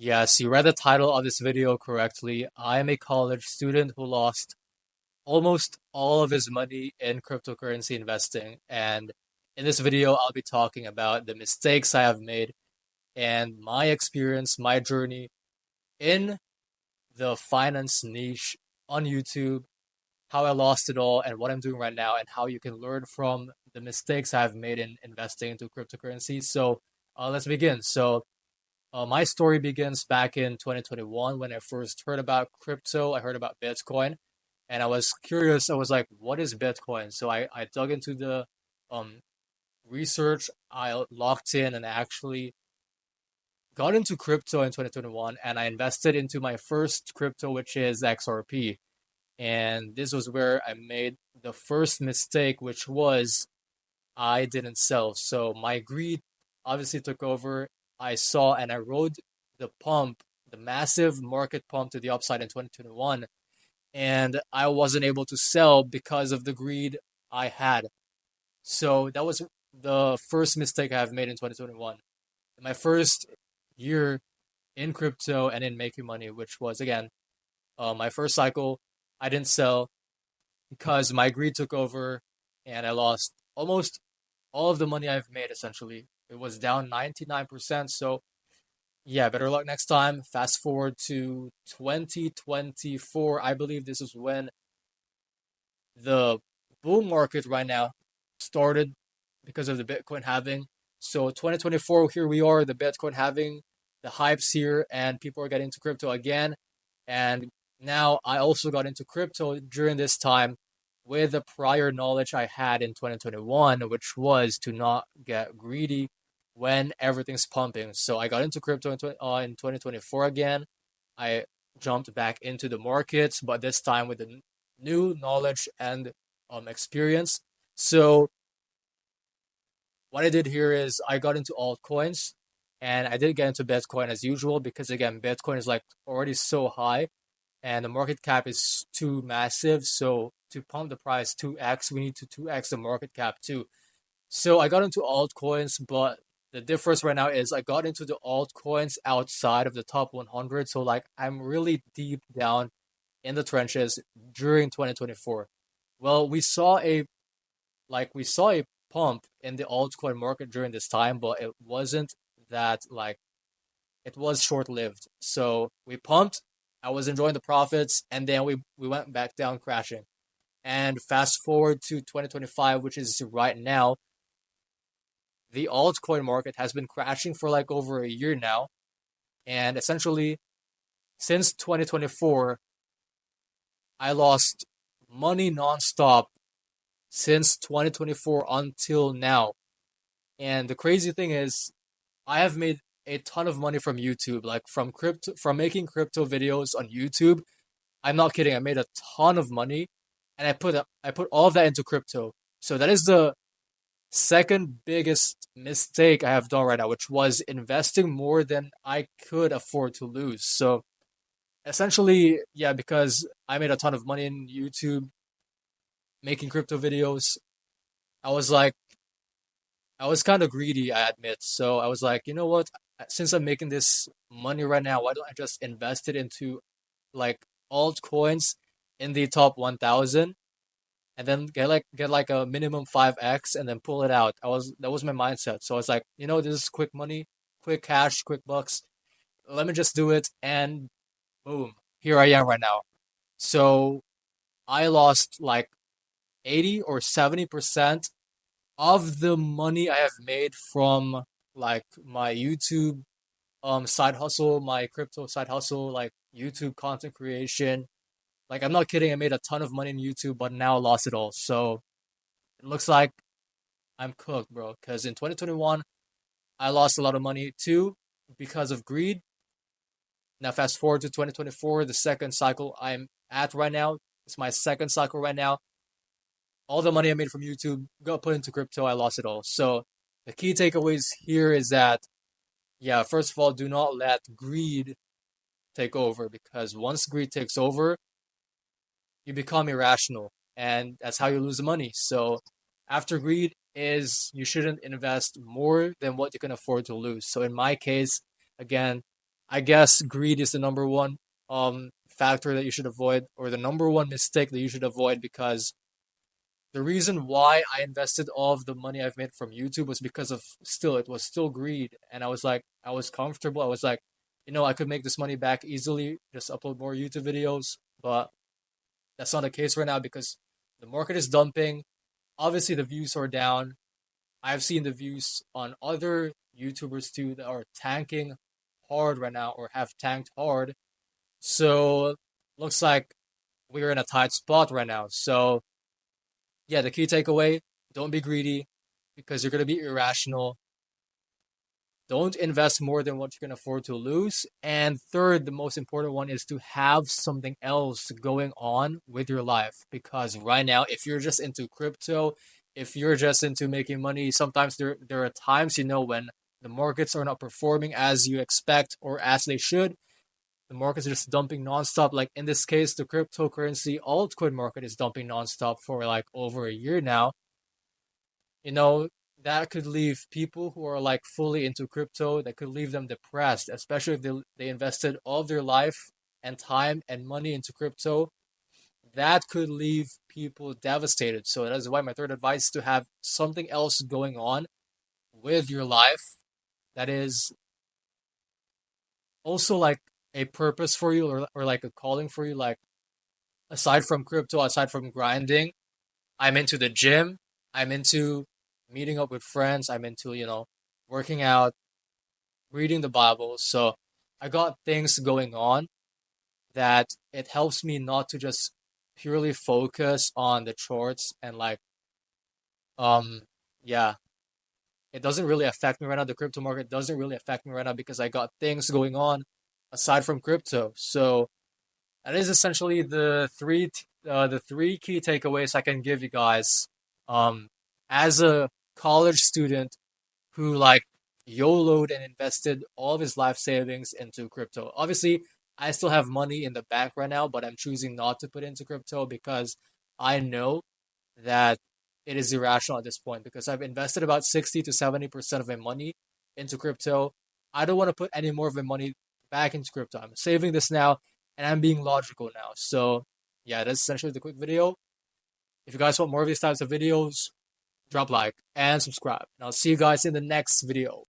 Yes, you read the title of this video correctly. I am a college student who lost almost all of his money in cryptocurrency investing. And in this video, I'll be talking about the mistakes I have made and my experience, my journey in the finance niche on YouTube, how I lost it all, and what I'm doing right now, and how you can learn from the mistakes I've made in investing into cryptocurrency. So let's begin. My story begins back in 2021 when I first heard about crypto. I heard about Bitcoin and I was curious. I was like, what is Bitcoin? So I dug into the um, research. I locked in and I actually got into crypto in 2021 and I invested into my first crypto, which is XRP. And this was where I made the first mistake, which was I didn't sell. So my greed obviously took over. I saw and I rode the pump, the massive market pump to the upside in 2021, and I wasn't able to sell because of the greed I had. So that was the first mistake I've made in 2021. My first year in crypto and in making money, which was again my first cycle, I didn't sell because my greed took over and I lost almost all of the money I've made essentially. It was down 99%. So, yeah, better luck next time. Fast forward to 2024. I believe this is when the bull market right now started because of the Bitcoin halving. So, 2024, here we are, the Bitcoin halving, the hype's here, and people are getting into crypto again. And now I also got into crypto during this time with the prior knowledge I had in 2021, which was to not get greedy when everything's pumping. So I got into crypto in 2024 again. I jumped back into the markets, but this time with the new knowledge and experience. So what I did here is I got into altcoins and I did get into Bitcoin as usual because again, Bitcoin is like already so high and the market cap is too massive. So to pump the price 2x, we need to 2x the market cap too. So I got into altcoins, but the difference right now is I got into the altcoins outside of the top 100. So like I'm really deep down in the trenches during 2024. Well, we saw a pump in the altcoin market during this time, but it wasn't that like it was short lived. So we pumped, I was enjoying the profits, and then we went back down crashing. And fast forward to 2025, which is right now, the altcoin market has been crashing for like over a year now. And essentially, since 2024, I lost money nonstop since 2024 until now. And the crazy thing is, I have made a ton of money from YouTube, like from making crypto videos on YouTube. I'm not kidding. I made a ton of money, and I put all of that into crypto. So that is the second biggest mistake I have done right now, which was investing more than I could afford to lose. So essentially, yeah, because I made a ton of money in YouTube making crypto videos, I was like, I was kind of greedy, I admit. So I was like, you know what? Since I'm making this money right now, why don't I just invest it into like altcoins in the top 1,000 and then get like a minimum 5x and then pull it out. That was my mindset. So I was like, this is quick money, quick cash, quick bucks. Let me just do it and boom, here I am right now. So I lost like 80 or 70% of the money I have made from like my YouTube side hustle, my crypto side hustle, like YouTube content creation. Like I'm not kidding, I made a ton of money in YouTube, but now I lost it all. So it looks like I'm cooked, bro. Because in 2021, I lost a lot of money too because of greed. Now fast forward to 2024, the second cycle I'm at right now. It's my second cycle right now. All the money I made from YouTube got put into crypto. I lost it all. So the key takeaways here is that, yeah, first of all, do not let greed take over because once greed takes over, you become irrational and that's how you lose the money. So after greed is you shouldn't invest more than what you can afford to lose. So in my case, again, I guess greed is the number one factor that you should avoid, or the number one mistake that you should avoid, because the reason why I invested all of the money I've made from YouTube was because of still it was still greed, and I was like I was comfortable. I was like, I could make this money back easily, just upload more YouTube videos, but that's not the case right now because the market is dumping. Obviously, the views are down. I've seen the views on other YouTubers too that are tanking hard right now or have tanked hard. So looks like we're in a tight spot right now. So yeah, the key takeaway, don't be greedy because you're gonna be irrational. Don't invest more than what you can afford to lose. And third, the most important one is to have something else going on with your life. Because right now, if you're just into crypto, if you're just into making money, sometimes there are times, when the markets are not performing as you expect or as they should. The market's just dumping nonstop. Like in this case, the cryptocurrency altcoin market is dumping nonstop for like over a year now. you know, that could leave people who are like fully into crypto, that could leave them depressed, especially if they invested all of their life and time and money into crypto. That could leave people devastated. So that is why my third advice is to have something else going on with your life that is also like a purpose for you, or like a calling for you. Like aside from crypto, aside from grinding, I'm into the gym. I'm into meeting up with friends. I'm into, working out, reading the Bible. So I got things going on that it helps me not to just purely focus on the charts and like, um, yeah, it doesn't really affect me right now. The crypto market doesn't really affect me right now because I got things going on aside from crypto. So that is essentially the three key takeaways I can give you guys. Um, as a college student who like YOLO'd and invested all of his life savings into crypto. Obviously, I still have money in the bank right now, but I'm choosing not to put into crypto because I know that it is irrational at this point because I've invested about 60 to 70% of my money into crypto. I don't want to put any more of my money back into crypto. I'm saving this now and I'm being logical now. So, yeah, that's essentially the quick video. If you guys want more of these types of videos, drop like and subscribe. And I'll see you guys in the next video.